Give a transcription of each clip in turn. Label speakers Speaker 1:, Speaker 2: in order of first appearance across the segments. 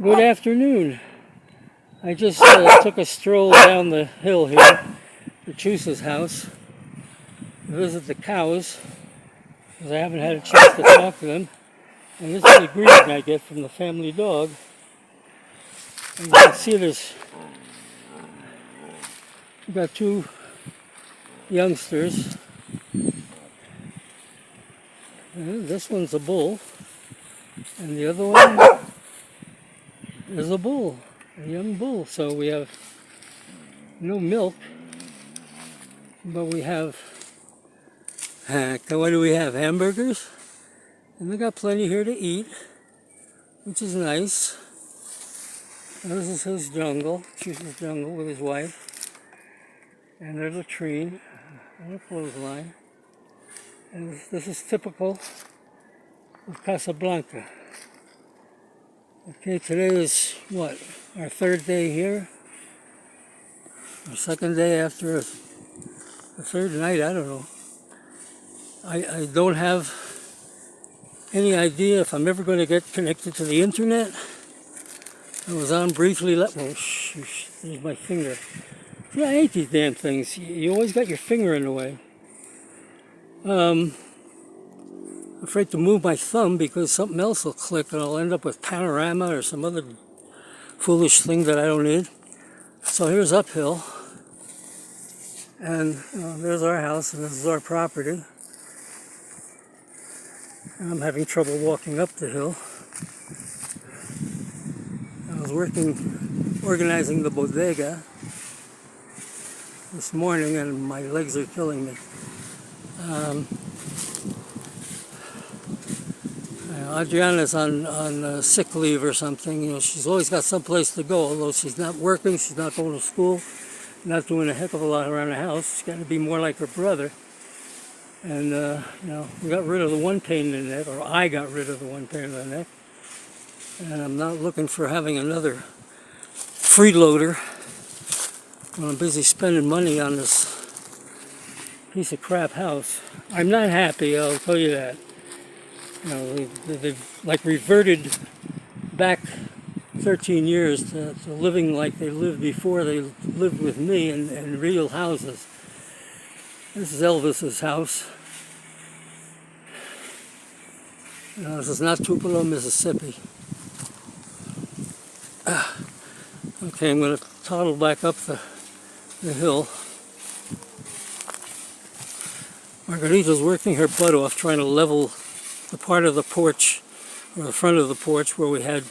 Speaker 1: Good afternoon. I just took a stroll down the hill here to Chusa's house to visit the cows because I haven't had a chance to talk to them. And this is the greeting I get from the family dog. And you can see we've got two youngsters. And this one's a bull, and the other one is a bull, a young bull. So we have no milk, but we have, what do we have? Hamburgers, and we got plenty here to eat, which is nice. This is his jungle, Chusa's jungle with his wife, and there's a tree and a clothesline. And this is typical of Casa Blanca. Okay, today is what? Our third day here? Our second day after the third night, I don't know. I don't have any idea if I'm ever going to get connected to the internet. I was on briefly, oh shh, there's my finger. Yeah, I hate these damn things. You always got your finger in the way. Afraid to move my thumb because something else will click and I'll end up with Panorama or some other foolish thing that I don't need. So here's uphill, and there's our house and this is our property. And I'm having trouble walking up the hill. I was organizing the bodega this morning and my legs are killing me. Adriana's on sick leave or something. You know, she's always got someplace to go, although she's not working, she's not going to school, not doing a heck of a lot around the house. She's got to be more like her brother. And, we got rid of the one pain in the neck, or I got rid of the one pain in the neck. And I'm not looking for having another freeloader when I'm busy spending money on this piece of crap house. I'm not happy, I'll tell you that. You know, they've like reverted back 13 years to living like they lived before they lived with me in real houses. This is Elvis's house. This is not Tupelo, Mississippi. Okay, I'm going to toddle back up the hill. Margarita's working her butt off trying to level the part of the porch, or the front of the porch, where we had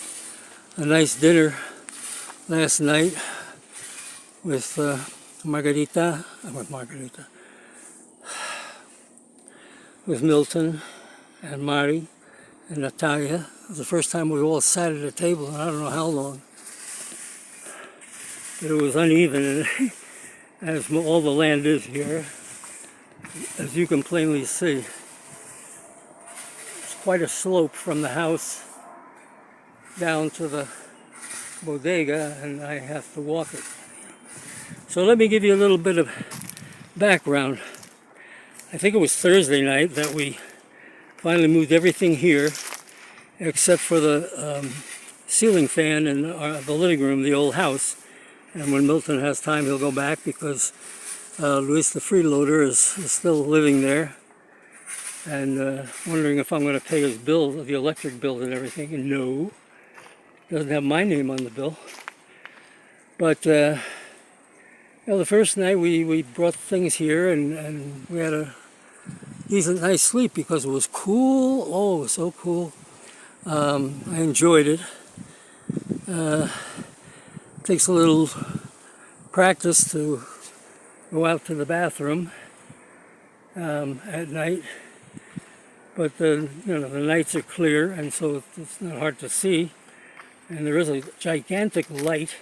Speaker 1: a nice dinner last night with Margarita, with Milton and Mari and Natalia. It was the first time we all sat at a table in I don't know how long. But it was uneven, and as all the land is here, as you can plainly see. Quite a slope from the house down to the bodega, and I have to walk it. So let me give you a little bit of background. I think it was Thursday night that we finally moved everything here except for the ceiling fan in the living room, the old house. And when Milton has time, he'll go back because Luis the freeloader is still living there. And wondering if I'm going to pay his bill, the electric bill and everything. And no, doesn't have my name on the bill. But the first night we brought things here and we had a decent night's sleep because it was cool. Oh, it was so cool. I enjoyed it. Takes a little practice to go out to the bathroom at night. But the nights are clear, and so it's not hard to see. And there is a gigantic light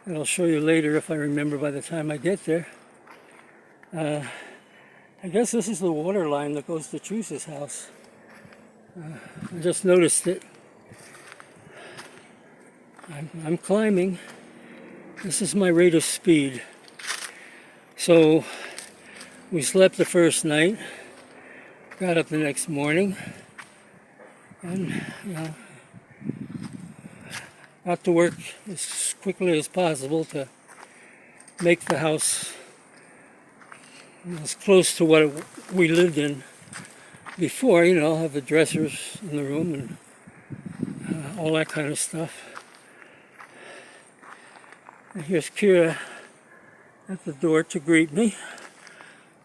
Speaker 1: that I'll show you later if I remember by the time I get there. I guess this is the water line that goes to Chusa's house. I just noticed it. I'm climbing. This is my rate of speed. So we slept the first night. Got up the next morning, and got to work as quickly as possible to make the house as close to what we lived in before, have the dressers in the room and all that kind of stuff. And here's Kira at the door to greet me.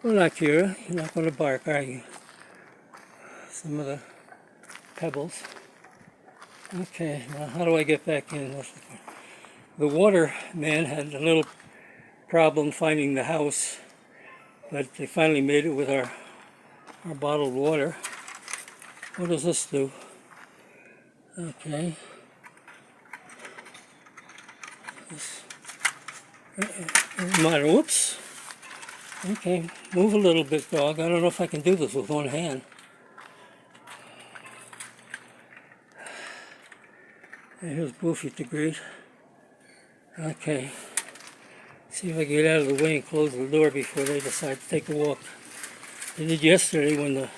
Speaker 1: Well, not Kira, you're not going to bark, are you? Some of the pebbles. Okay, now how do I get back in? The water man had a little problem finding the house, but they finally made it with our bottled water. What does this do? Okay. Whoops. Okay, move a little bit, dog. I don't know if I can do this with one hand. And here's Boofy to greet. Okay. See if I can get out of the way and close the door before they decide to take a walk. They did yesterday when the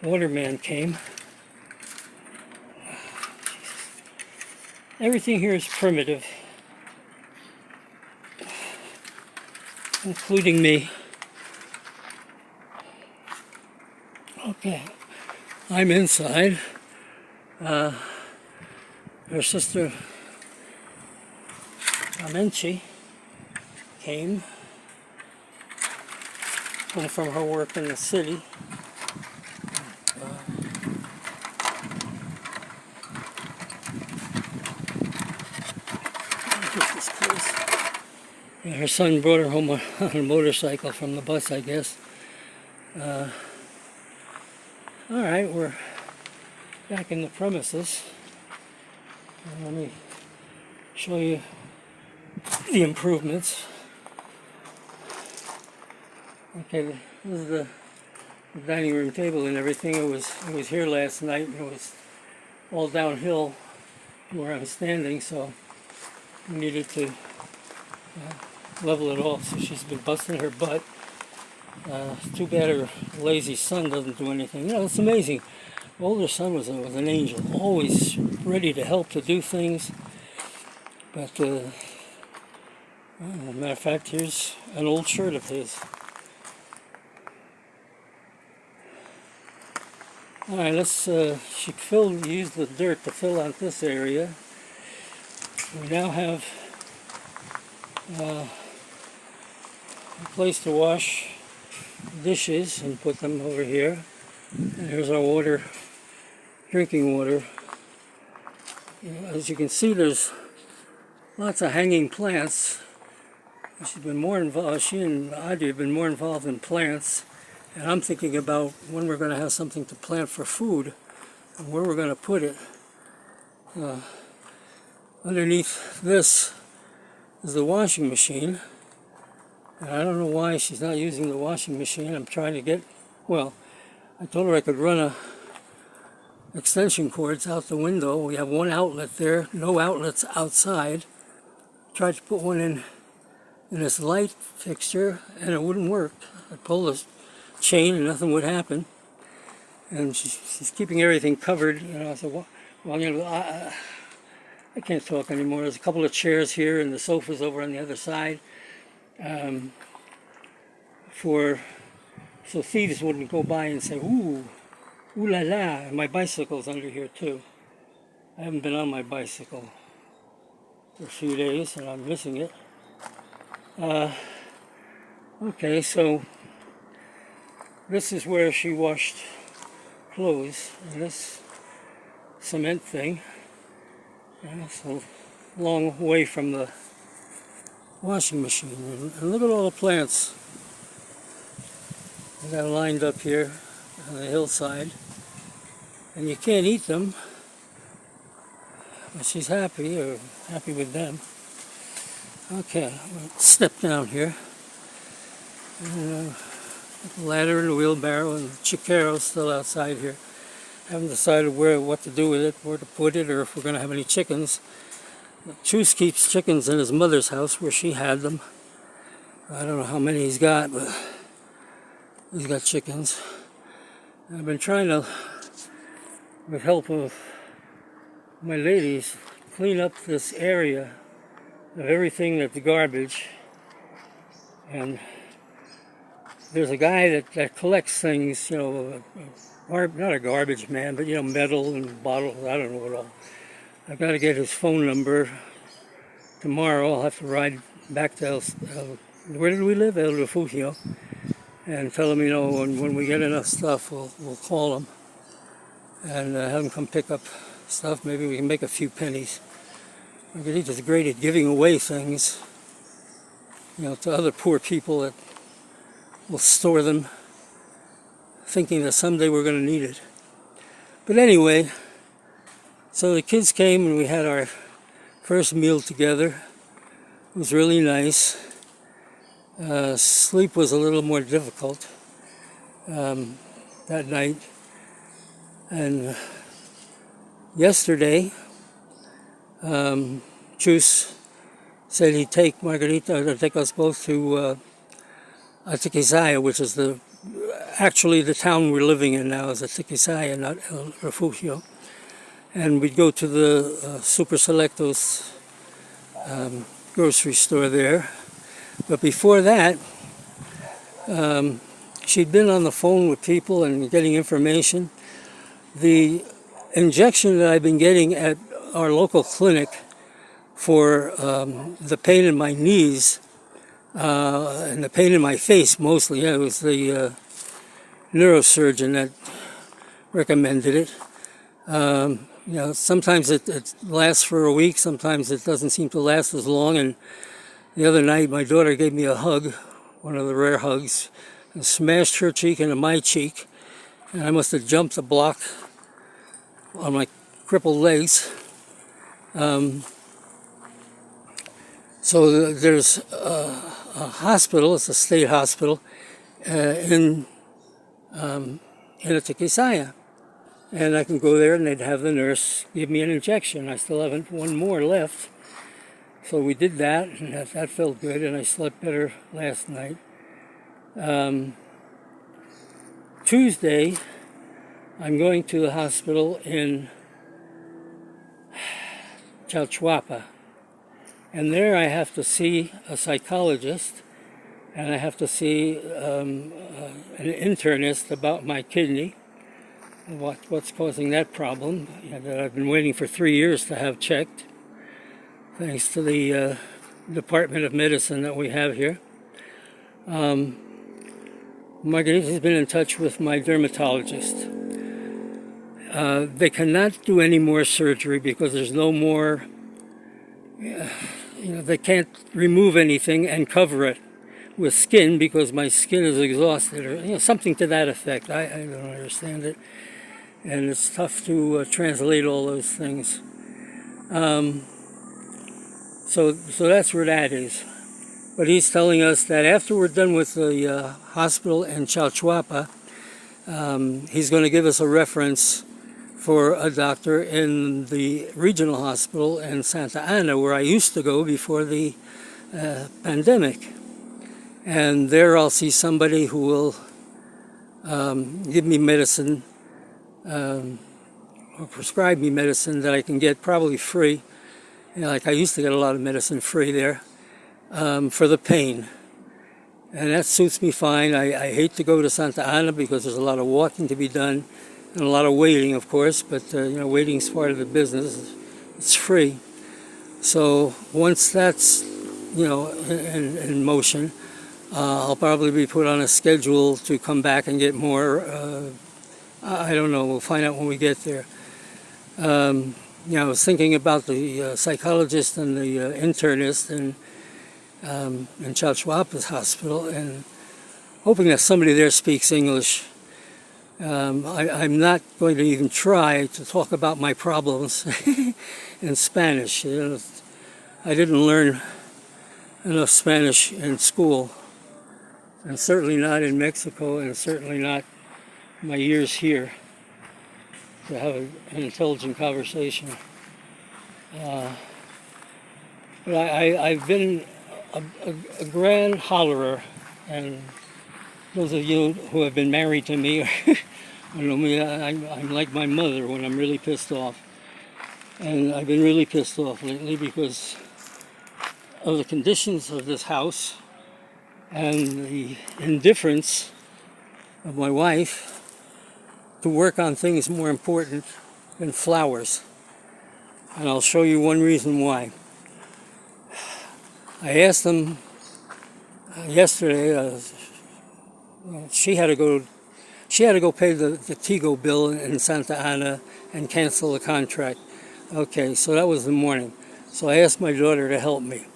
Speaker 1: waterman came. Everything here is primitive, including me. Okay, I'm inside. Her sister Amenchi came home from her work in the city. And her son brought her home on a motorcycle from the bus, I guess. All right, we're back in the premises. Let me show you the improvements. Okay, this is the dining room table and everything. It was here last night, and it was all downhill where I'm standing, so we needed to level it off. So she's been busting her butt. Too bad her lazy son doesn't do anything. It's amazing. The older son was an angel, always ready to help, to do things. But, as a matter of fact, here's an old shirt of his. All right, she used the dirt to fill out this area. We now have a place to wash dishes and put them over here. And here's our drinking water. As you can see, there's lots of hanging plants. She's been more involved. She and Audrey have been more involved in plants. And I'm thinking about when we're going to have something to plant for food and where we're going to put it. Underneath this is the washing machine. And I don't know why she's not using the washing machine. I'm trying to I told her I could run extension cords out the window. We have one outlet there, no outlets outside. Tried to put one in this light fixture, and it wouldn't work. I pulled the chain and nothing would happen. And she's keeping everything covered. I said, I can't talk anymore. There's a couple of chairs here and the sofa's over on the other side. So thieves wouldn't go by and say, ooh la la. My bicycle's under here too. I haven't been on my bicycle for a few days and I'm missing it. Okay, so this is where she washed clothes, and this cement thing. It's a long way from the washing machine. And look at all the plants I got lined up here on the hillside. And you can't eat them, but she's happy with them. Okay, we'll step down here. And, ladder and a wheelbarrow and chiquero still outside here. Haven't decided what to do with it, where to put it, or if we're going to have any chickens. Chus keeps chickens in his mother's house where she had them. I don't know how many he's got, but he's got chickens. I've been trying to, with help of my ladies, clean up this area of everything that's garbage. And there's a guy that collects things, not a garbage man, but, metal and bottles, I don't know what all. I've got to get his phone number tomorrow. I'll have to ride back to where did we live? El Refugio. And tell him, when we get enough stuff, we'll call him and have him come pick up stuff. Maybe we can make a few pennies. Margarita's great at giving away things, to other poor people that will store them, thinking that someday we're going to need it. But anyway, so the kids came and we had our first meal together. It was really nice. Sleep was a little more difficult that night. And yesterday, Chus said he'd take Margarita, take us both to Atiquizaya, which is actually the town we're living in now is Atiquizaya, not El Refugio. And we'd go to the Super Selectos grocery store there. But before that, she'd been on the phone with people and getting information. The injection that I've been getting at our local clinic for the pain in my knees and the pain in my face mostly, it was the neurosurgeon that recommended it. Sometimes it lasts for a week, sometimes it doesn't seem to last as long. And the other night, my daughter gave me a hug, one of the rare hugs, and smashed her cheek into my cheek. And I must have jumped the block on my crippled legs. So there's a hospital, it's a state hospital, in Atiquizaya. And I can go there and they'd have the nurse give me an injection. I still haven't one more left. So we did that, and that felt good, and I slept better last night. Tuesday, I'm going to the hospital in Chalchuapa. And there I have to see a psychologist, and I have to see an internist about my kidney, what's causing that problem that I've been waiting for 3 years to have checked, thanks to the Department of Medicine that we have here. Margarita has been in touch with my dermatologist. They cannot do any more surgery because there's no more, they can't remove anything and cover it with skin because my skin is exhausted, or something to that effect. I don't understand it. And it's tough to translate all those things. So that's where that is. But he's telling us that after we're done with the hospital in Chalchuapa, he's going to give us a reference for a doctor in the regional hospital in Santa Ana, where I used to go before the pandemic. And there I'll see somebody who will give me medicine, or prescribe me medicine that I can get probably free. Like I used to get a lot of medicine free there for the pain. And that suits me fine. I hate to go to Santa Ana because there's a lot of walking to be done and a lot of waiting, of course, but waiting is part of the business. It's free. So once that's in motion, I'll probably be put on a schedule to come back and get more. I don't know. We'll find out when we get there. I was thinking about the psychologist and the internist in Chalchuapa's hospital, and hoping that somebody there speaks English. I'm not going to even try to talk about my problems in Spanish. I didn't learn enough Spanish in school, and certainly not in Mexico, and certainly not my years here to have an intelligent conversation. But I've been a grand hollerer, and those of you who have been married to me, I know me, I'm like my mother when I'm really pissed off. And I've been really pissed off lately because of the conditions of this house and the indifference of my wife to work on things more important than flowers. And I'll show you one reason why. I asked them yesterday, she had to go pay the Tigo bill in Santa Ana and cancel the contract. Okay, so that was the morning. So I asked my daughter to help me.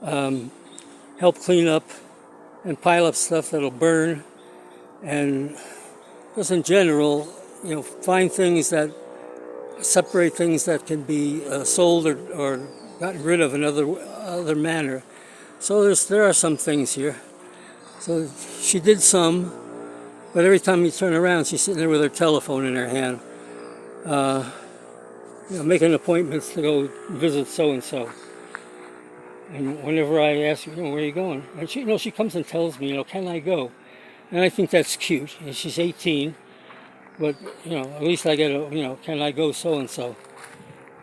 Speaker 1: Help clean up and pile up stuff that'll burn, and just in general, find things that separate things that can be sold or gotten rid of in other manner. So there are some things here. So she did some, but every time you turn around, she's sitting there with her telephone in her hand, making appointments to go visit so and so. And whenever I ask her, where are you going? And she comes and tells me, can I go? And I think that's cute. And she's 18, but at least I get can I go so and so?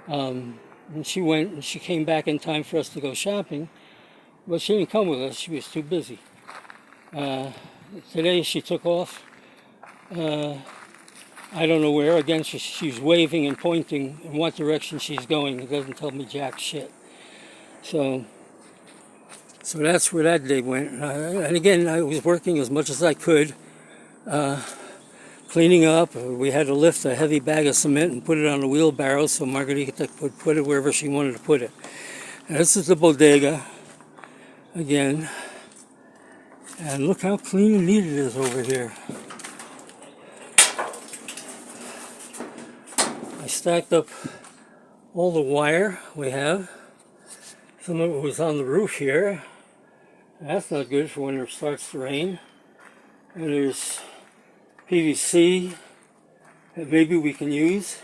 Speaker 1: And she went, and she came back in time for us to go shopping, but she didn't come with us. She was too busy. Today she took off. I don't know where. Again, she's waving and pointing in what direction she's going. It doesn't tell me jack shit. So that's where that day went. And again, I was working as much as I could, cleaning up. We had to lift a heavy bag of cement and put it on a wheelbarrow so Margarita could put it wherever she wanted to put it. And this is the bodega again. And look how clean and neat it is over here. I stacked up all the wire we have. Some of it was on the roof here. That's not good for when it starts to rain. And there's PVC that maybe we can use.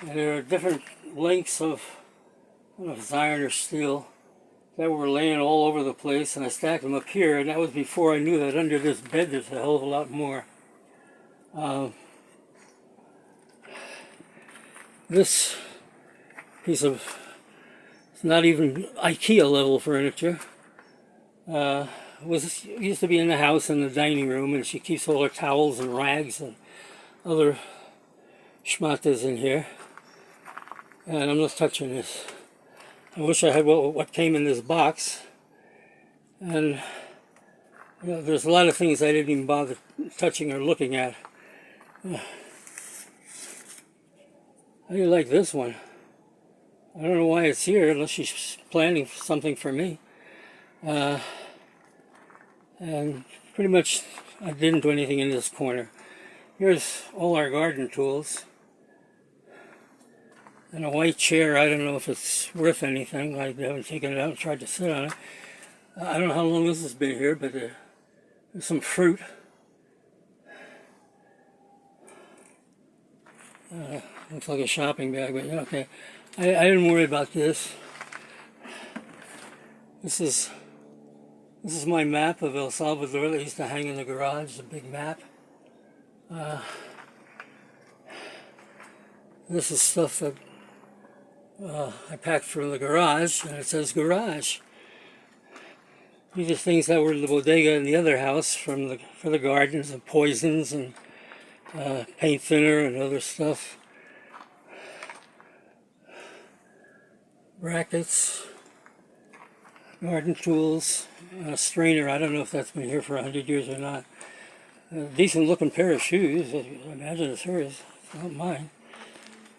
Speaker 1: And there are different lengths of, I don't know if it's iron or steel, that were laying all over the place. And I stacked them up here. And that was before I knew that under this bed there's a hell of a lot more. This piece of, it's not even IKEA level furniture. Used to be in the house in the dining room, and she keeps all her towels and rags and other schmatas in here. And I'm not touching this. I wish I had what came in this box. And there's a lot of things I didn't even bother touching or looking at. How do you like this one? I don't know why it's here unless she's planning something for me. And pretty much I didn't do anything in this corner. Here's all our garden tools. And a white chair. I don't know if it's worth anything. I haven't taken it out and tried to sit on it. I don't know how long this has been here, but there's some fruit. Looks like a shopping bag, but okay. I didn't worry about this. This is my map of El Salvador that used to hang in the garage, the big map. This is stuff that I packed from the garage, and it says garage. These are things that were in the bodega in the other house for the gardens, and poisons and paint thinner and other stuff. Brackets, garden tools, a strainer. I don't know if that's been here for 100 years or not. A decent looking pair of shoes. I imagine it's hers. It's not mine.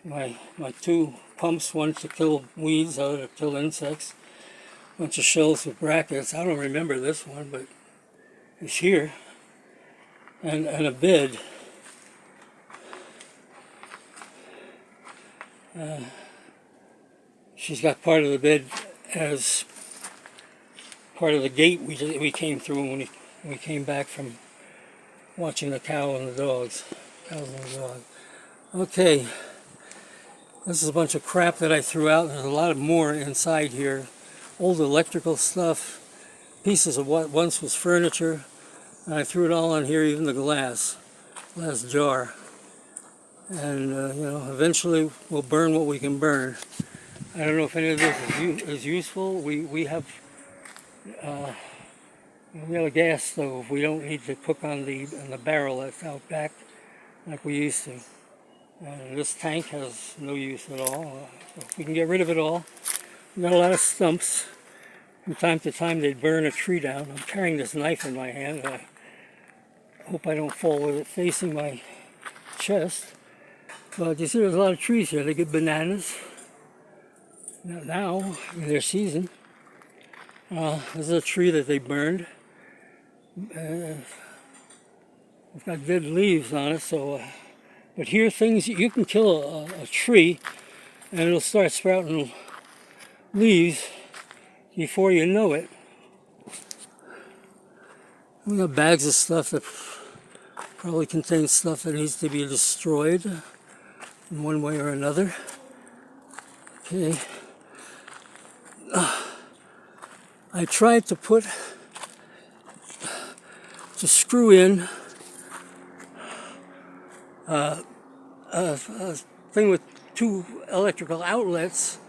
Speaker 1: My two pumps, one to kill weeds, the other to kill insects. Bunch of shelves with brackets. I don't remember this one, but it's here. And a bed. She's got part of the bed as part of the gate we came through when we came back from watching the cow and the dogs. Cows and the dog. Okay. This is a bunch of crap that I threw out. There's a lot more inside here. Old electrical stuff. Pieces of what once was furniture. And I threw it all on here, even the glass jar. and eventually we'll burn what we can burn. I don't know if any of this is useful. We have a gas stove. We don't need to cook on the barrel that's out back like we used to. This tank has no use at all. We can get rid of it all. We've got a lot of stumps. From time to time they'd burn a tree down. I'm carrying this knife in my hand. I hope I don't fall with it facing my chest. But you see there's a lot of trees here. They get bananas. Now, in their season. This is a tree that they burned. It's got dead leaves on it, so... but here things, you can kill a tree and it'll start sprouting leaves before you know it. We got bags of stuff that probably contains stuff that needs to be destroyed in one way or another. Okay. I tried to screw in a thing with two electrical outlets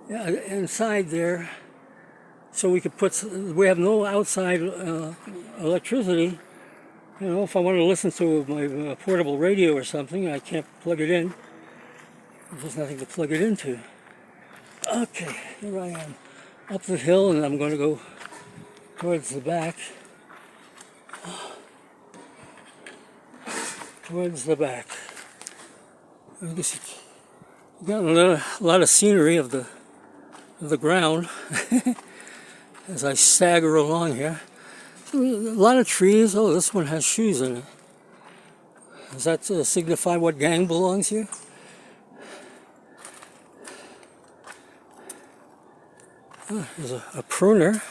Speaker 1: inside there, so we have no outside electricity. If I want to listen to my portable radio or something, I can't plug it in. There's nothing to plug it into. Okay, here I am up the hill, and I'm going to go towards the back. Towards the back. I guess you got a lot of scenery of the ground as I stagger along here. A lot of trees. Oh, this one has shoes in it. Does that signify what gang belongs here? There's a pruner,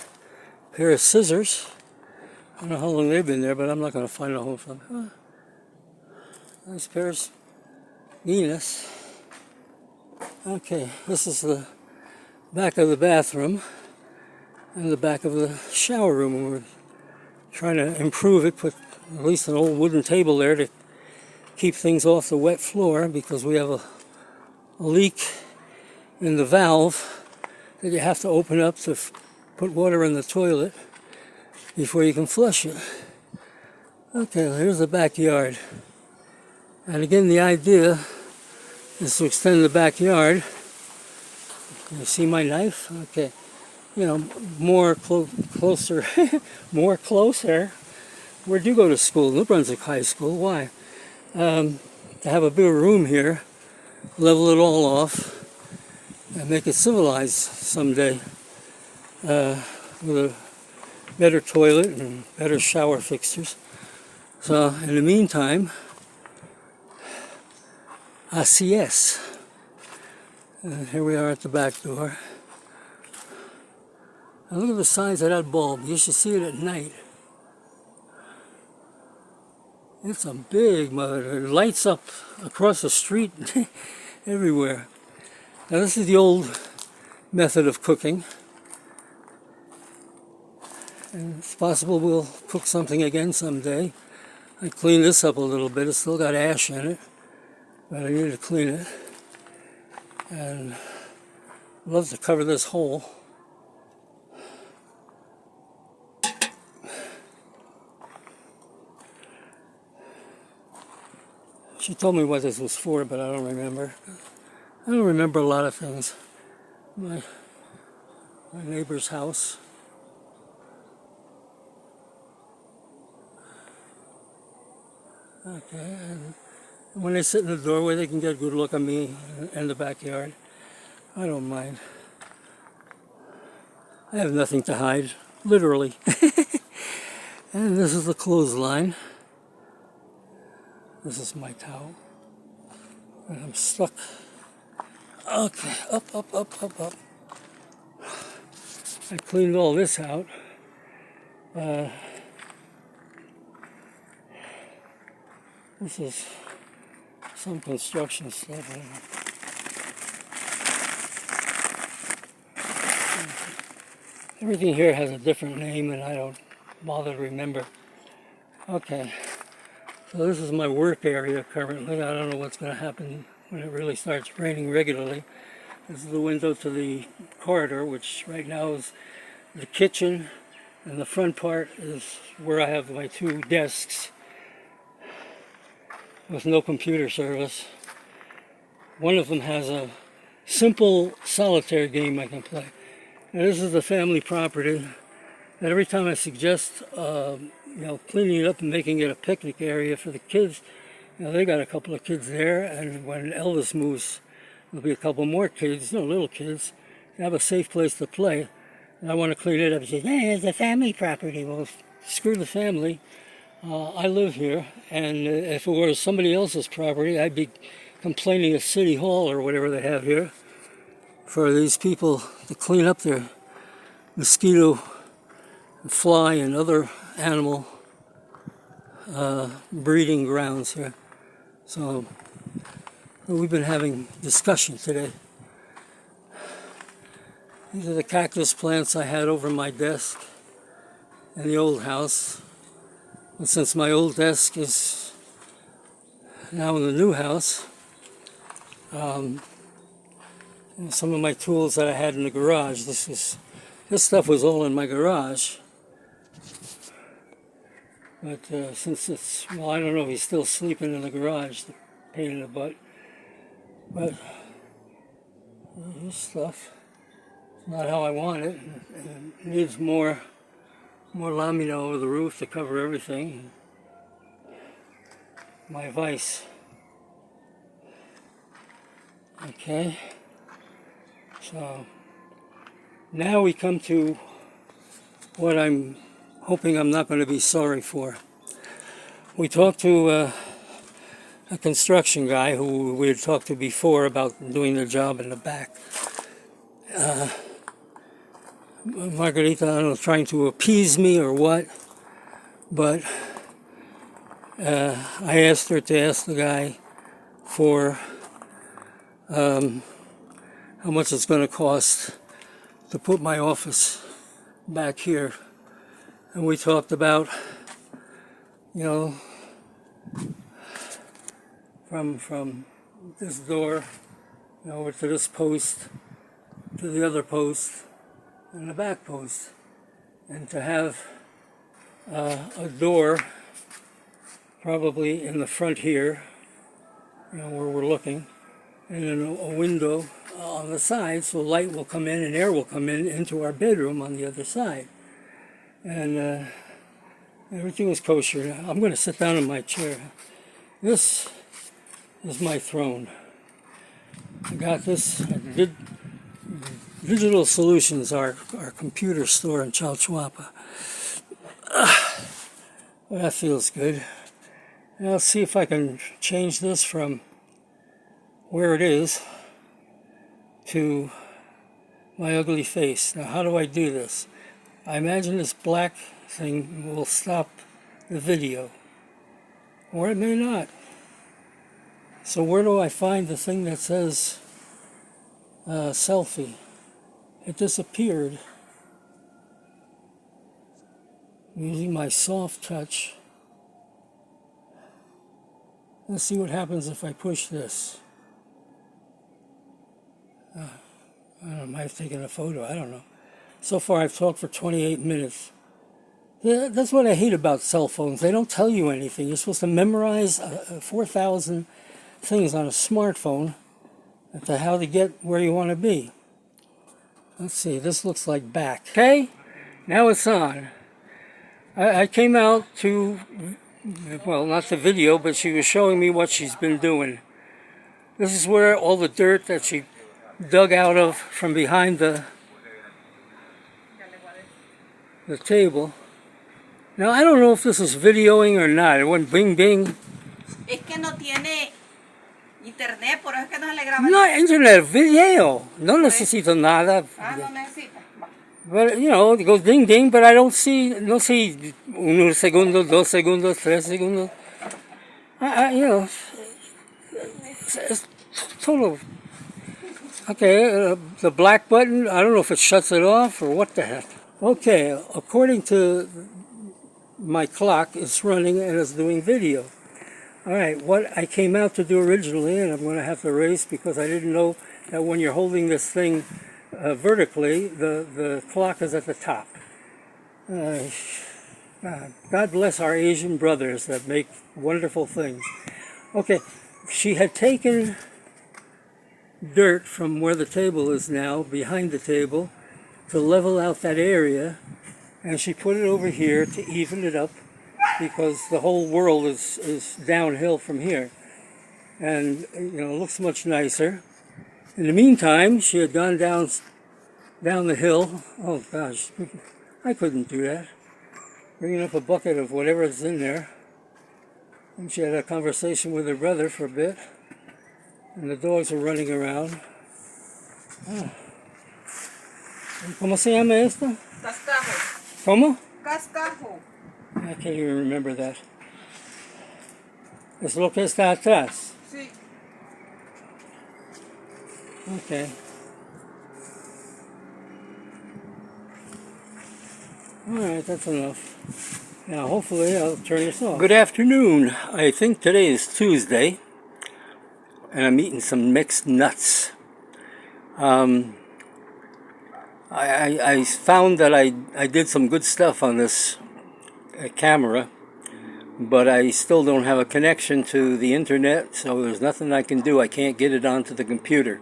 Speaker 1: a pair of scissors. I don't know how long they've been there, but I'm not going to find a home for them. Nice pair of Venus. Okay, this is the back of the bathroom and the back of the shower room. We're trying to improve it, put at least an old wooden table there to keep things off the wet floor, because we have a leak in the valve that you have to open up to put water in the toilet before you can flush it. Okay, here's the backyard. And again, the idea is to extend the backyard. You see my knife? Okay. More closer, more closer. Where'd you go to school? New Brunswick High School. Why? To have a bigger room here, level it all off, and make it civilized someday, with a better toilet and better shower fixtures. So, in the meantime, ACS. Here we are at the back door. Now look at the size of that bulb. You should see it at night. It's a big mother. It lights up across the street everywhere. Now this is the old method of cooking. And it's possible we'll cook something again someday. I cleaned this up a little bit. It's still got ash in it, but I need to clean it. And I'd love to cover this hole. She told me what this was for, but I don't remember. I don't remember a lot of things. My neighbor's house. Okay, and when they sit in the doorway, they can get a good look at me in the backyard. I don't mind. I have nothing to hide, literally. And this is the clothesline. This is my towel. And I'm stuck. Okay, up. I cleaned all this out. This is some construction stuff. Everything here has a different name, and I don't bother to remember. Okay, So this is my work area currently. I don't know what's going to happen when it really starts raining regularly. This is the window to the corridor, which right now is the kitchen, and the front part is where I have my two desks with no computer service. One of them has a simple solitaire game I can play. And this is the family property. And every time I suggest, cleaning it up and making it a picnic area for the kids, they got a couple of kids there, and when Elvis moves, there'll be a couple more kids, little kids, they have a safe place to play. And I want to clean it up. He says, "Hey, it's a family property." Well, screw the family. I live here, and if it were somebody else's property, I'd be complaining at City Hall or whatever they have here for these people to clean up their mosquito, fly, and other animal breeding grounds here. So we've been having discussion today. These are the cactus plants I had over my desk in the old house. And since my old desk is now in the new house, some of my tools that I had in the garage, this stuff was all in my garage. But since it's, I don't know if he's still sleeping in the garage, the pain in the butt. But this stuff is not how I want it. It needs more lamina over the roof to cover everything. My vise. Okay. So now we come to what I'm hoping I'm not going to be sorry for. We talked to a construction guy who we had talked to before about doing the job in the back. Margarita, I don't know, trying to appease me or what, but I asked her to ask the guy for how much it's going to cost to put my office back here. And we talked about, from this door, over to this post, to the other post, and the back post. And to have a door probably in the front here, where we're looking, and then a window on the side, so light will come in and air will come in into our bedroom on the other side. And everything was kosher. I'm going to sit down in my chair. This is my throne. I got this at Digital Solutions, our computer store in Chalchuapa. Well, that feels good. And I'll see if I can change this from where it is to my ugly face. Now, how do I do this? I imagine this black thing will stop the video, or it may not. So where do I find the thing that says selfie? It disappeared. Using my soft touch. Let's see what happens if I push this. I don't know, I might have taken a photo, I don't know. So far I've talked for 28 minutes. That's what I hate about cell phones. They don't tell you anything. You're supposed to memorize 4,000 things on a smartphone as to how to get where you want to be. Let's see, this looks like back. Okay, now it's on. I came out to, well, not the video, but she was showing me what she's been doing. This is where all the dirt that she dug out of from behind the table. Now, I don't know if this is videoing or not. It went bing, bing.
Speaker 2: Es que no tiene internet, por eso es que no se le graba.
Speaker 1: No, internet, video. No necesito nada.
Speaker 2: No necesita.
Speaker 1: But, it goes ding, ding, but I don't see, no see 1 segundo, 2 segundos, 3 segundos. It's total. Okay, the black button, I don't know if it shuts it off or what the heck. Okay, according to my clock, it's running and it's doing video. All right, what I came out to do originally, and I'm going to have to erase because I didn't know that when you're holding this thing vertically, the clock is at the top. God bless our Asian brothers that make wonderful things. Okay, she had taken dirt from where the table is now, behind the table, to level out that area, and she put it over here to even it up because the whole world is downhill from here. And, you know, it looks much nicer. In the meantime, she had gone down the hill. Oh, gosh, I couldn't do that. Bringing up a bucket of whatever's in there. And she had a conversation with her brother for a bit. And the dogs are running around. Oh. ¿Cómo se llama esto?
Speaker 2: Cascajo.
Speaker 1: ¿Cómo?
Speaker 2: Cascajo.
Speaker 1: I can't even remember that. Es lo que está atrás.
Speaker 2: Sí.
Speaker 1: Okay. Alright, that's enough. Now, hopefully, I'll turn this off. Good afternoon. I think today is Tuesday, and I'm eating some mixed nuts. I found that I did some good stuff on this camera, but I still don't have a connection to the internet, so there's nothing I can do. I can't get it onto the computer.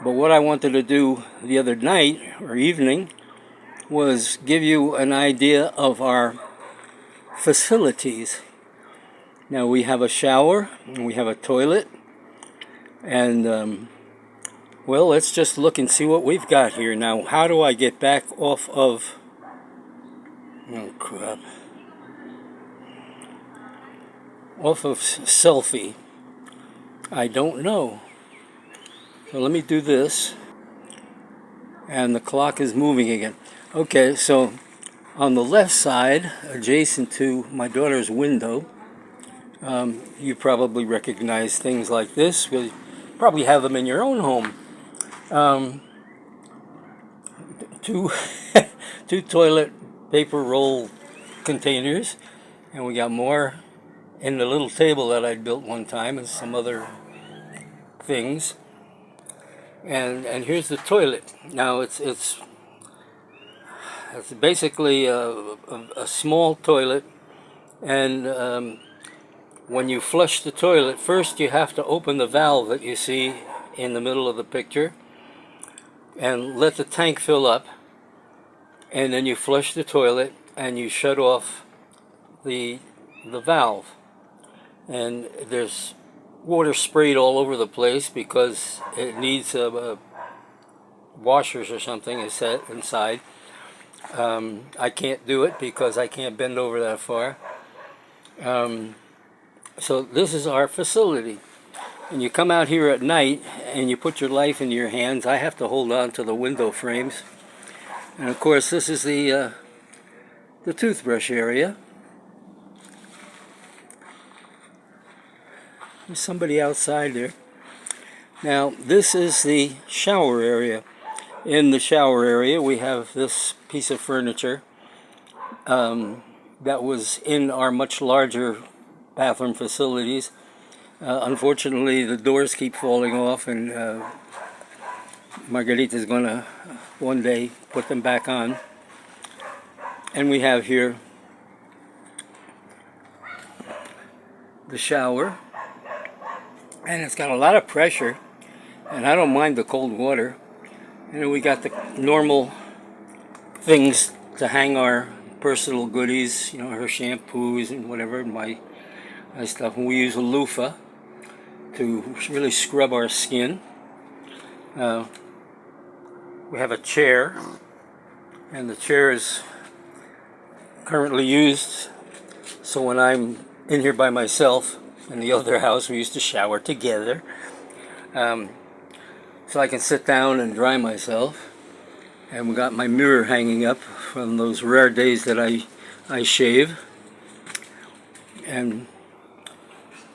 Speaker 1: But what I wanted to do the other night or evening was give you an idea of our facilities. Now we have a shower and we have a toilet, and well, let's just look and see what we've got here. Now, how do I get back off of... Oh, crap. Off of selfie? I don't know. So let me do this. And the clock is moving again. Okay, so on the left side, adjacent to my daughter's window, you probably recognize things like this. You probably have them in your own home. Two toilet paper roll containers, and we got more in the little table that I built one time, and some other things. And here's the toilet. Now it's basically a small toilet, and when you flush the toilet, first you have to open the valve that you see in the middle of the picture and let the tank fill up, and then you flush the toilet and you shut off the valve. And there's water sprayed all over the place because it needs washers or something is set inside. I can't do it because I can't bend over that far. So this is our facility. And you come out here at night and you put your life in your hands. I have to hold on to the window frames. And of course, this is the toothbrush area. There's somebody outside there. Now, this is the shower area. In the shower area, we have this piece of furniture that was in our much larger bathroom facilities. Unfortunately, the doors keep falling off, and Margarita is going to one day put them back on. And we have here the shower, and it's got a lot of pressure, and I don't mind the cold water. And then we got the normal things to hang our personal goodies, you know, her shampoos and whatever, my stuff. And we use a loofah to really scrub our skin. We have a chair, and the chair is currently used so when I'm in here by myself, in the other house we used to shower together, so I can sit down and dry myself. And we got my mirror hanging up from those rare days that I shave, and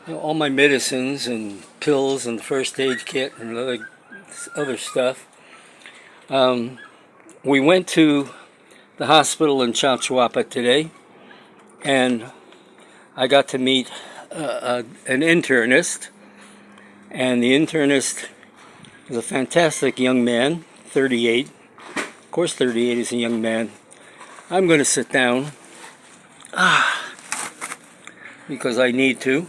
Speaker 1: you know, all my medicines and pills and first aid kit and other stuff. We went to the hospital in Chalchuapa today, and I got to meet an internist, and the internist is a fantastic young man, 38. Of course, 38 is a young man. I'm going to sit down because I need to,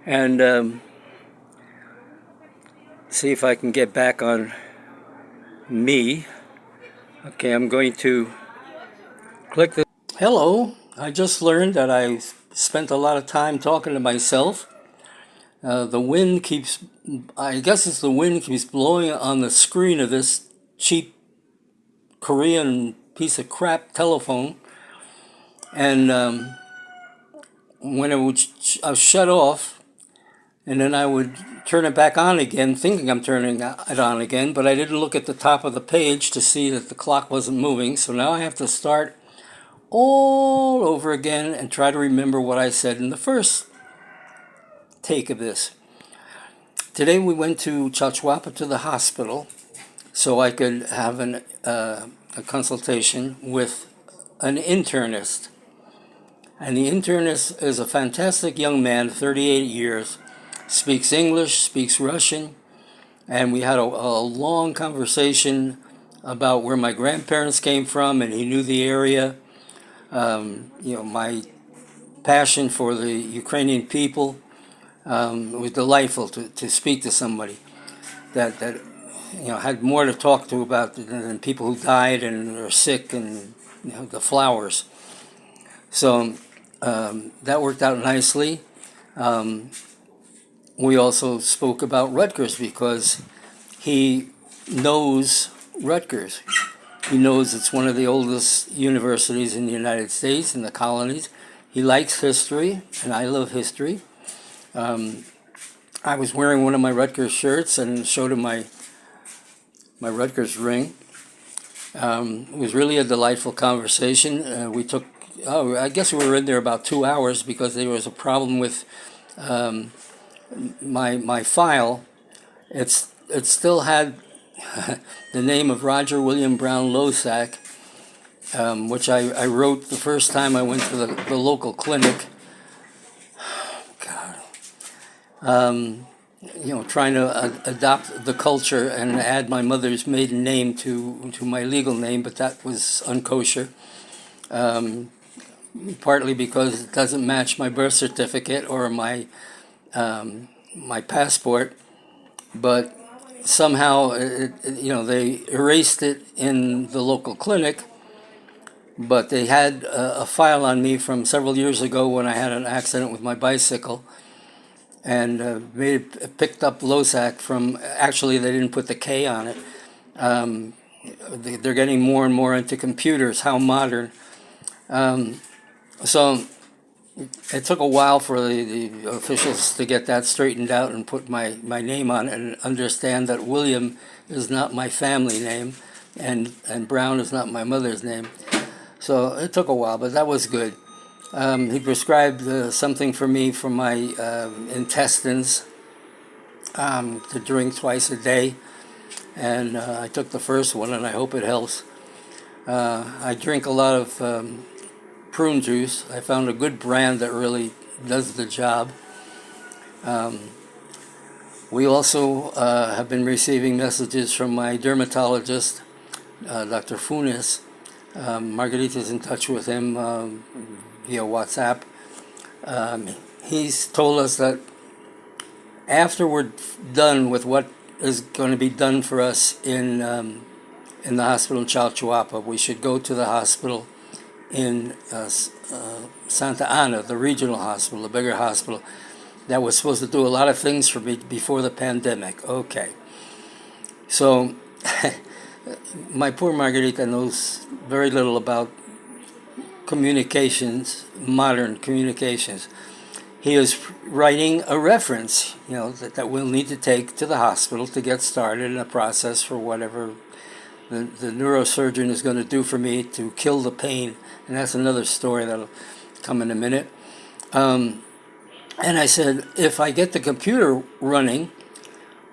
Speaker 1: and see if I can get back on me. Okay, I'm going to click the... Hello, I just learned that I spent a lot of time talking to myself. The wind keeps, I guess it's the wind keeps blowing on the screen of this cheap Korean piece of crap telephone. And when it would shut off, and then I would turn it back on again, thinking I'm turning it on again, but I didn't look at the top of the page to see that the clock wasn't moving. So now I have to start all over again and try to remember what I said in the first take of this. Today we went to Chalchuapa, to the hospital, so I could have a consultation with an internist. And the internist is a fantastic young man, 38 years, speaks English, speaks Russian, and we had a long conversation about where my grandparents came from, and he knew the area. My passion for the Ukrainian people. It was delightful to speak to somebody that had more to talk to about than people who died and are sick and the flowers. So that worked out nicely. We also spoke about Rutgers because he knows Rutgers. He knows it's one of the oldest universities in the United States, in the colonies. He likes history, and I love history. I was wearing one of my Rutgers shirts and showed him my Rutgers ring. It was really a delightful conversation. I guess we were in there about 2 hours because there was a problem with my file. It still had the name of Roger William Brown Losack, which I wrote the first time I went to the local clinic. Trying to adopt the culture and add my mother's maiden name to my legal name, but that was unkosher. Partly because it doesn't match my birth certificate or my passport, but somehow they erased it in the local clinic. But they had a file on me from several years ago when I had an accident with my bicycle, and picked up Losack from. Actually, they didn't put the K on it. They're getting more and more into computers. How modern! So it took a while for the officials to get that straightened out and put my name on it and understand that William is not my family name, and Brown is not my mother's name. So it took a while, but that was good. He prescribed something for me for my intestines to drink twice a day, and I took the first one, and I hope it helps. I drink a lot of prune juice. I found a good brand that really does the job. We also have been receiving messages from my dermatologist, Dr. Funes. Margarita's in touch with him via WhatsApp. He's told us that after we're done with what is going to be done for us in the hospital in Chalchuapa, we should go to the hospital in Santa Ana, the regional hospital, the bigger hospital, that was supposed to do a lot of things for me before the pandemic. Okay. So my poor Margarita knows very little about communications, modern communications. He is writing a reference, that we'll need to take to the hospital to get started in a process for whatever the neurosurgeon is going to do for me to kill the pain. And that's another story that'll come in a minute. And I said, if I get the computer running,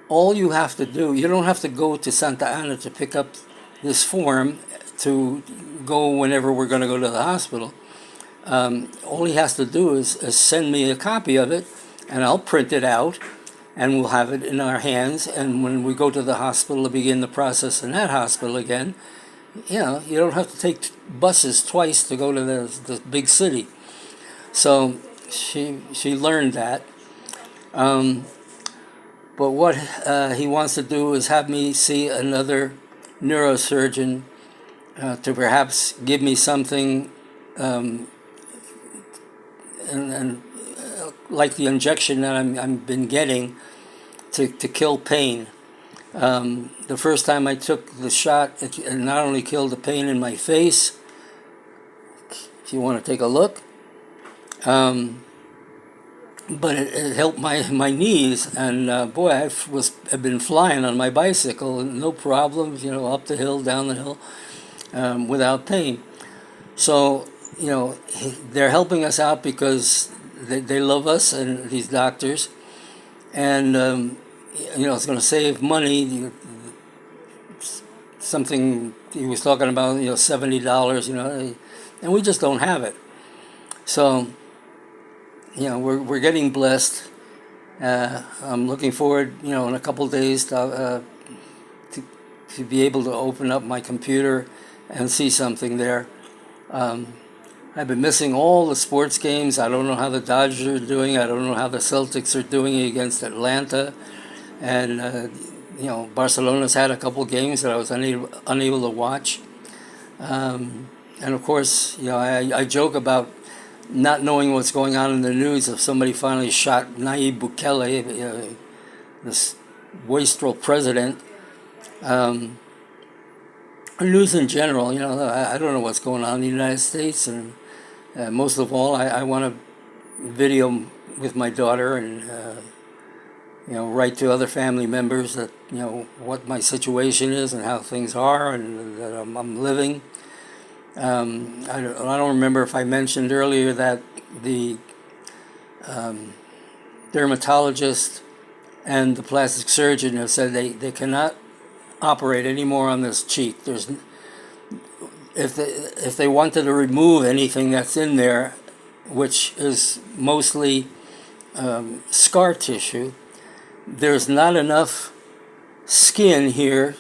Speaker 1: all you have to do, you don't have to go to Santa Ana to pick up this form to go whenever we're going to go to the hospital. all he has to do is send me a copy of it, and I'll print it out, and we'll have it in our hands. And when we go to the hospital to begin the process in that hospital again, you know, you don't have to take buses twice to go to the big city. So she learned that. But what he wants to do is have me see another neurosurgeon to perhaps give me something and like the injection that I've been getting to kill pain. The first time I took the shot, it not only killed the pain in my face, if you want to take a look, but it helped my knees, and boy, I've been flying on my bicycle, no problems, you know, up the hill, down the hill, without pain. So, you know, they're helping us out because they love us, and these doctors, and you know, it's going to save money. Something he was talking about, you know, $70, you know, and we just don't have it. So, you know, we're getting blessed. I'm looking forward, you know, in a couple of days to be able to open up my computer and see something there. I've been missing all the sports games. I don't know how the Dodgers are doing. I don't know how the Celtics are doing against Atlanta. And, you know, Barcelona's had a couple games that I was unable to watch. And, of course, you know, I joke about not knowing what's going on in the news if somebody finally shot Nayib Bukele, this wastrel president. News in general, you know, I don't know what's going on in the United States, and most of all, I want to video with my daughter and, you know, write to other family members that, you know, what my situation is and how things are and that I'm living. I don't remember if I mentioned earlier that the dermatologist and the plastic surgeon have said they cannot operate anymore on this cheek. If they wanted to remove anything that's in there, which is mostly scar tissue, there's not enough skin here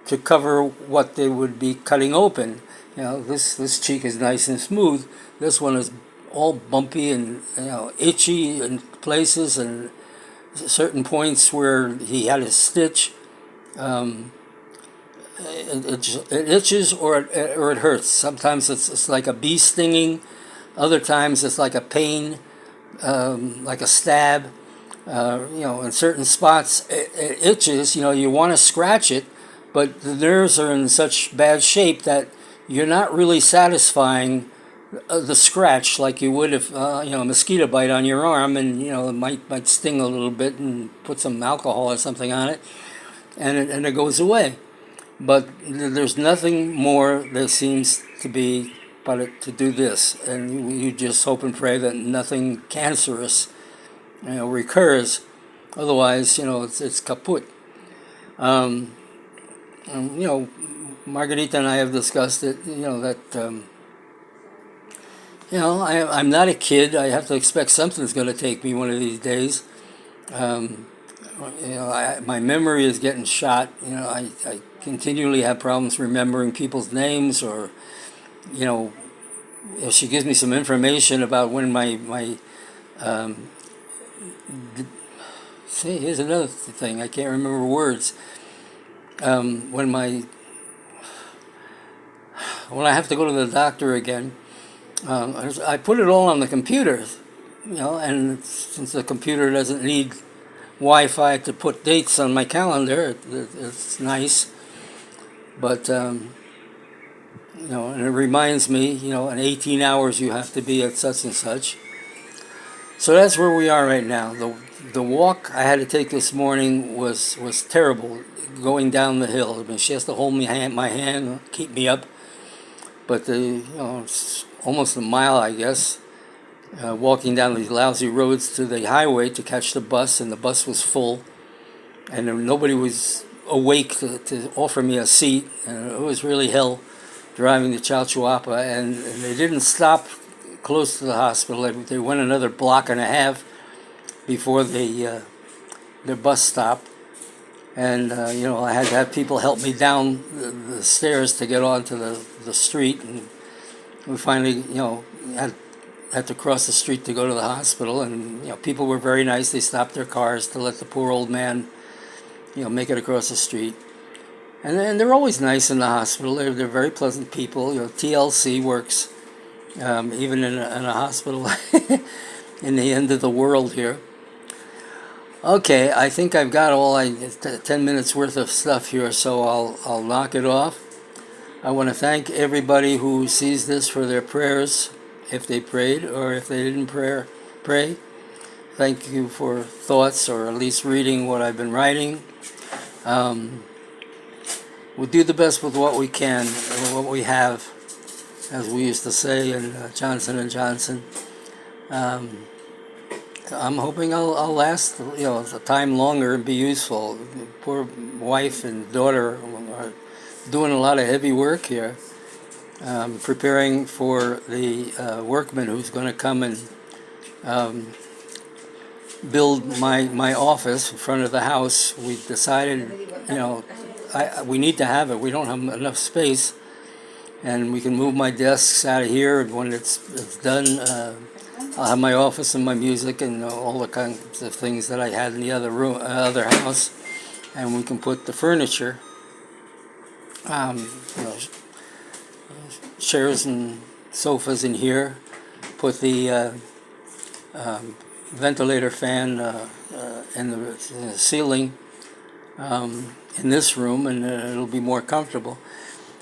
Speaker 1: to cover what they would be cutting open. You know, this cheek is nice and smooth. This one is all bumpy and, you know, itchy in places, and certain points where he had a stitch, it itches or it hurts. Sometimes it's like a bee stinging. Other times it's like a pain, like a stab. You know, in certain spots it itches. You know, you want to scratch it, but the nerves are in such bad shape that you're not really satisfying the scratch like you would if, you know, a mosquito bite on your arm, and, you know, it might sting a little bit, and put some alcohol or something on it, and it goes away. But there's nothing more that seems to be but to do this, and you just hope and pray that nothing cancerous, you know, recurs. Otherwise, you know, it's kaput. And, you know, Margarita and I have discussed it, you know, that, you know, I'm not a kid. I have to expect something's going to take me one of these days. You know, my memory is getting shot. You know, I continually have problems remembering people's names, or, you know, if she gives me some information about when see, here's another thing. I can't remember words. When I have to go to the doctor again, I put it all on the computer, you know, and since the computer doesn't need Wi-Fi to put dates on my calendar, it's nice. But, you know, and it reminds me, you know, in 18 hours you have to be at such and such. So that's where we are right now. The walk I had to take this morning was terrible, going down the hill. I mean, she has to hold my hand, keep me up. But you know, it's almost a mile, I guess, walking down these lousy roads to the highway to catch the bus, and the bus was full, and nobody was awake to offer me a seat, and it was really hell driving to Chalchuapa, and they didn't stop close to the hospital. They went another block and a half before their bus stop. And, I had to have people help me down the stairs to get onto the street. And we finally, had to cross the street to go to the hospital. And, people were very nice. They stopped their cars to let the poor old man, make it across the street. And they're always nice in the hospital. They're very pleasant people. TLC works even in a hospital in the end of the world here. Okay, I think I've got 10 minutes worth of stuff here, so I'll knock it off. I want to thank everybody who sees this for their prayers, if they prayed or if they didn't pray. Thank you for thoughts, or at least reading what I've been writing. We'll do the best with what we can and what we have, as we used to say in Johnson & Johnson. I'm hoping I'll last, a time longer and be useful. Poor wife and daughter are doing a lot of heavy work here, preparing for the workman who's going to come and build my office in front of the house. We decided, we need to have it. We don't have enough space, and we can move my desks out of here. And when it's done, I'll have my office and my music and all the kinds of things that I had in the other house, and we can put the furniture, chairs and sofas in here. Put the ventilator fan in the ceiling in this room, and it'll be more comfortable.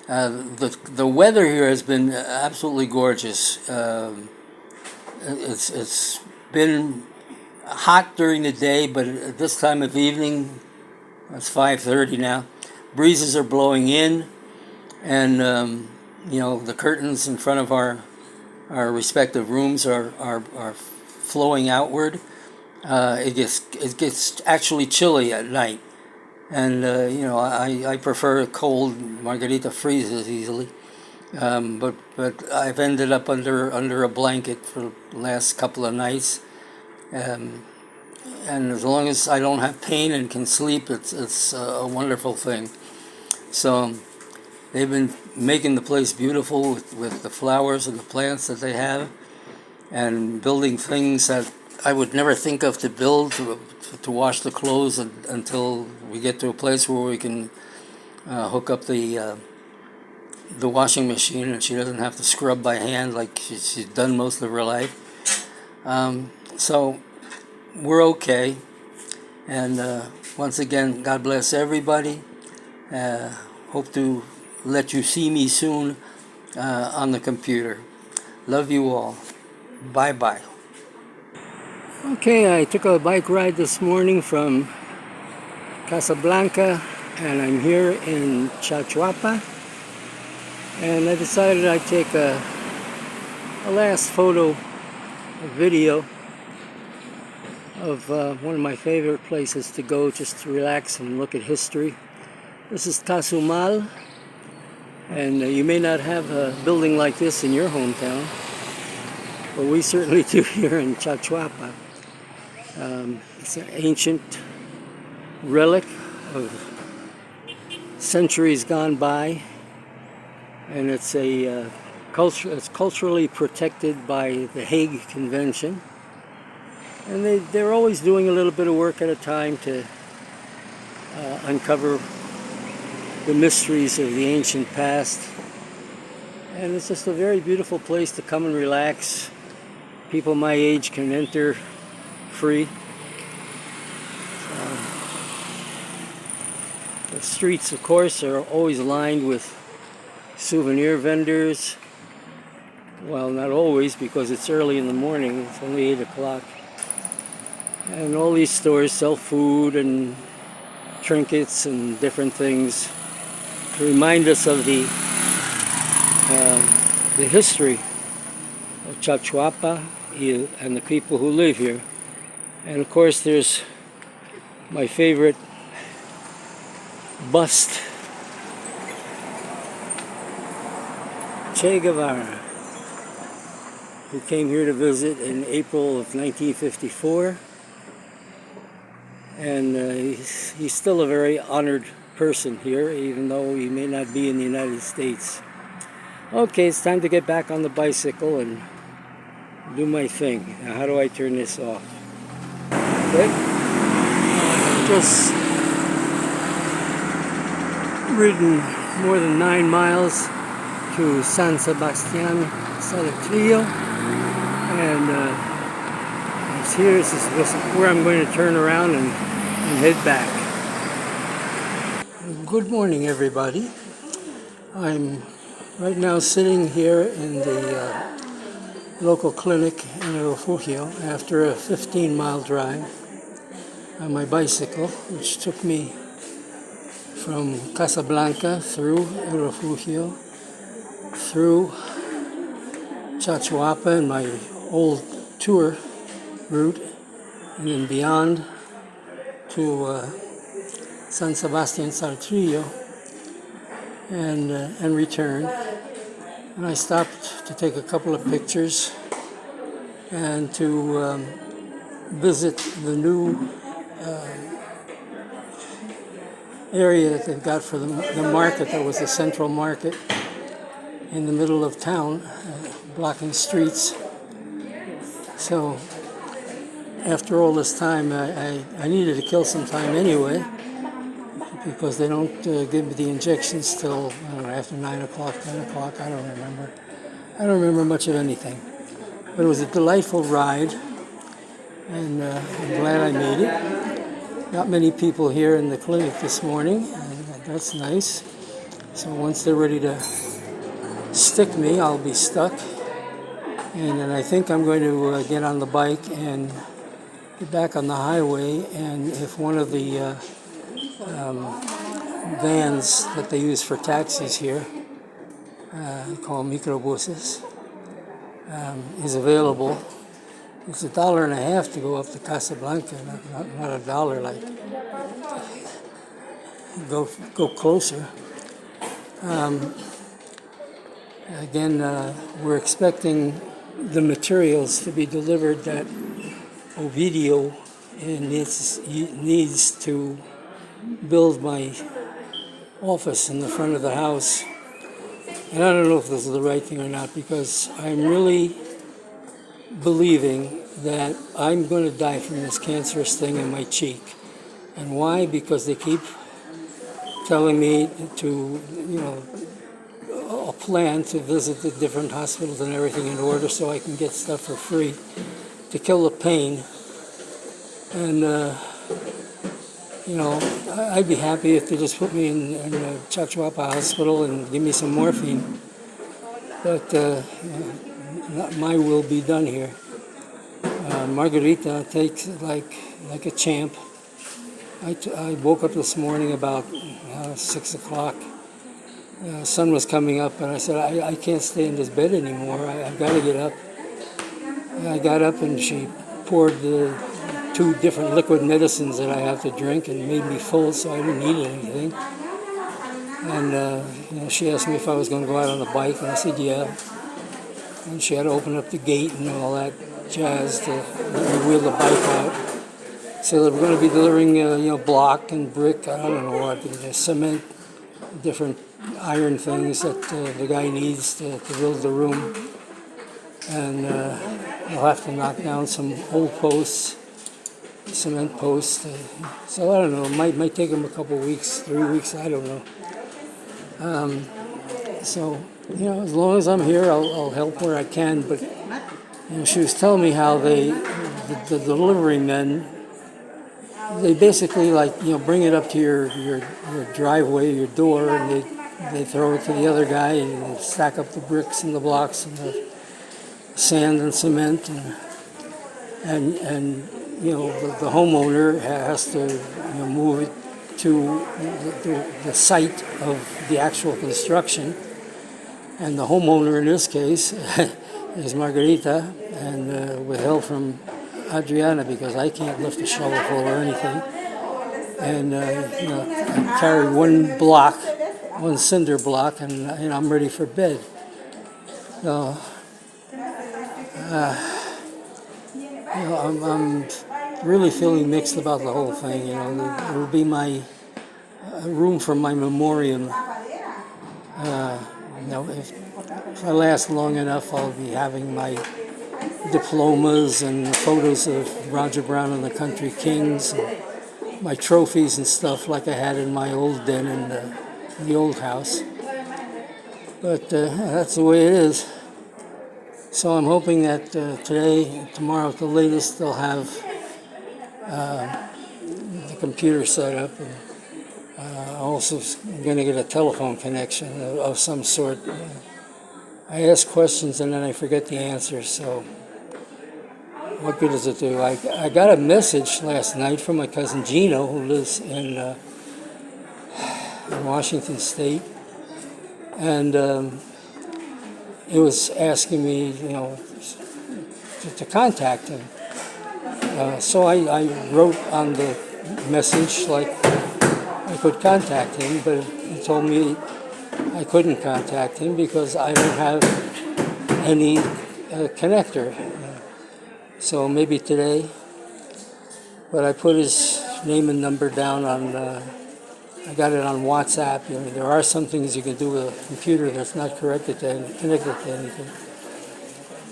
Speaker 1: The weather here has been absolutely gorgeous. It's been hot during the day, but at this time of evening, it's 5:30 now, breezes are blowing in, and the curtains in front of our respective rooms are flowing outward. It gets actually chilly at night, and I prefer cold. Margarita freezes easily. But I've ended up under a blanket for the last couple of nights, and as long as I don't have pain and can sleep, it's a wonderful thing. So they've been making the place beautiful with the flowers and the plants that they have, and building things that I would never think of to build, to wash the clothes until we get to a place where we can hook up the washing machine, and she doesn't have to scrub by hand like she's done most of her life. So we're okay. And once again, God bless everybody. Hope to let you see me soon on the computer. Love you all. Bye-bye. Okay, I took a bike ride this morning from Casa Blanca, and I'm here in Chachuapa. And I decided I'd take a last photo, a video of one of my favorite places to go just to relax and look at history. This is Tazumal, and you may not have a building like this in your hometown, but we certainly do here in Chachuapa. It's an ancient relic of centuries gone by. And it's it's culturally protected by the Hague Convention, and they're always doing a little bit of work at a time to uncover the mysteries of the ancient past. And it's just a very beautiful place to come and relax. People my age can enter free. The streets, of course, are always lined with souvenir vendors. Well, not always, because it's early in the morning. It's only 8 o'clock. And all these stores sell food and trinkets and different things to remind us of the history of Chachuapa and the people who live here. And of course, there's my favorite bust, Che Guevara. who came here to visit in April of 1954. And he's still a very honored person here, even though he may not be in the United States. Okay, it's time to get back on the bicycle and do my thing. Now, how do I turn this off? Okay. Just ridden more than 9 miles to San Sebastian Salvador, and this is where I'm going to turn around and head back. Good morning, everybody. I'm right now sitting here in the local clinic in Refugio after a 15-mile drive on my bicycle, which took me from Casa Blanca through Refugio, through Chachuapa and my old tour route, and then beyond to San Sebastian Saltrillo, and returned. And I stopped to take a couple of pictures and to visit the new area that they've got for the market. That was the central market in the middle of town, blocking streets. So after all this time, I needed to kill some time anyway, because they don't give me the injections till, I don't know, after 9 o'clock, 10 o'clock, I don't remember. I don't remember much of anything. But it was a delightful ride, and I'm glad I made it. Not many people here in the clinic this morning, and that's nice. So once they're ready to stick me, I'll be stuck. And then I think I'm going to get on the bike and get back on the highway, and if one of the vans that they use for taxis here, called microbuses, is available. It's $1.50 to go up to Casa Blanca, not $1, like go closer. Again, we're expecting the materials to be delivered that Ovidio needs to build my office in the front of the house. And I don't know if this is the right thing or not, because I'm really believing that I'm going to die from this cancerous thing in my cheek. And why? Because they keep telling me to, a plan to visit the different hospitals and everything in order so I can get stuff for free to kill the pain. And, I'd be happy if they just put me in a Chachuapa hospital and give me some morphine. But not my will be done here. Margarita takes it like a champ. I woke up this morning about 6 o'clock. Sun was coming up, and I said, I can't stay in this bed anymore. I've got to get up. And I got up, and she poured the 2 different liquid medicines that I have to drink and made me full, so I didn't eat anything. And she asked me if I was going to go out on the bike, and I said, yeah. And she had to open up the gate and all that jazz to let me wheel the bike out. So we're going to be delivering, block and brick, I don't know what, cement, different iron things that the guy needs to build the room. And I'll have to knock down some old posts, cement posts. So I don't know, it might take him a couple weeks, 3 weeks, I don't know. So, as long as I'm here, I'll help where I can. But, she was telling me how the delivery men, they basically bring it up to your driveway, your door, and they throw it to the other guy, and they stack up the bricks and the blocks and the sand and cement, and the homeowner has to move it to the site of the actual construction. And the homeowner in this case is Margarita, and with help from Adriana, because I can't lift a shovelful or anything. And I carry one cinder block, and I'm ready for bed. So I'm really feeling mixed about the whole thing. It will be my room for my memoriam. If I last long enough, I'll be having my diplomas and photos of Roger Brown and the Country Kings, and my trophies and stuff like I had in my old den in the old house. But that's the way it is. So I'm hoping that today, tomorrow at the latest, they'll have the computer set up. And also going to get a telephone connection of some sort. I ask questions and then I forget the answers, so what good does it do? I got a message last night from my cousin Gino, who lives in Washington State, and it was asking me, to contact him. So I wrote on the message like I could contact him, but he told me I couldn't contact him because I don't have any connector. So maybe today, but I put his name and number down on, I got it on WhatsApp. There are some things you can do with a computer that's not connected to anything.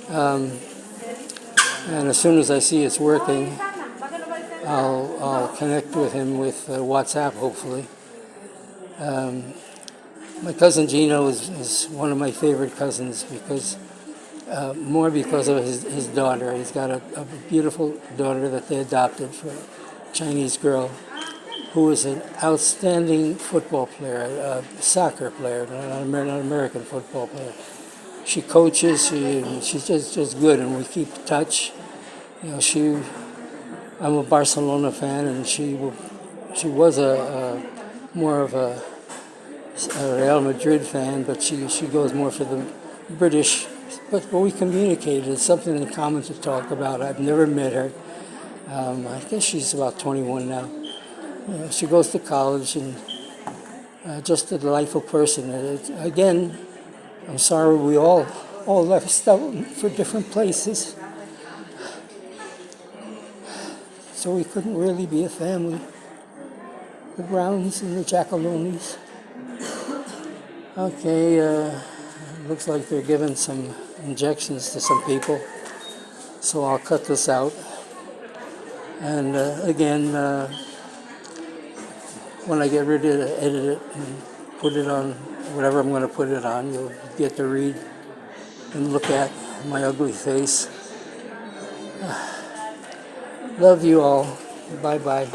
Speaker 1: And as soon as I see it's working, I'll connect with him with WhatsApp, hopefully. My cousin Gino is one of my favorite cousins because more because of his daughter. He's got a beautiful daughter that they adopted for a Chinese girl who is an outstanding football player, a soccer player, not an American football player. She coaches, she's just good, and we keep in touch. I'm a Barcelona fan, and she was more of a Real Madrid fan, but she goes more for the British. But we communicated. It's something in common to talk about. I've never met her. I guess she's about 21 now. She goes to college, and just a delightful person. Again, I'm sorry we all left stuff for different places. So we couldn't really be a family. The Browns and the Jacalonis. Okay, looks like they're giving some injections to some people. So I'll cut this out. And again, when I get ready to edit it and put it on whatever I'm going to put it on, you'll get to read and look at my ugly face. Love you all. Bye-bye.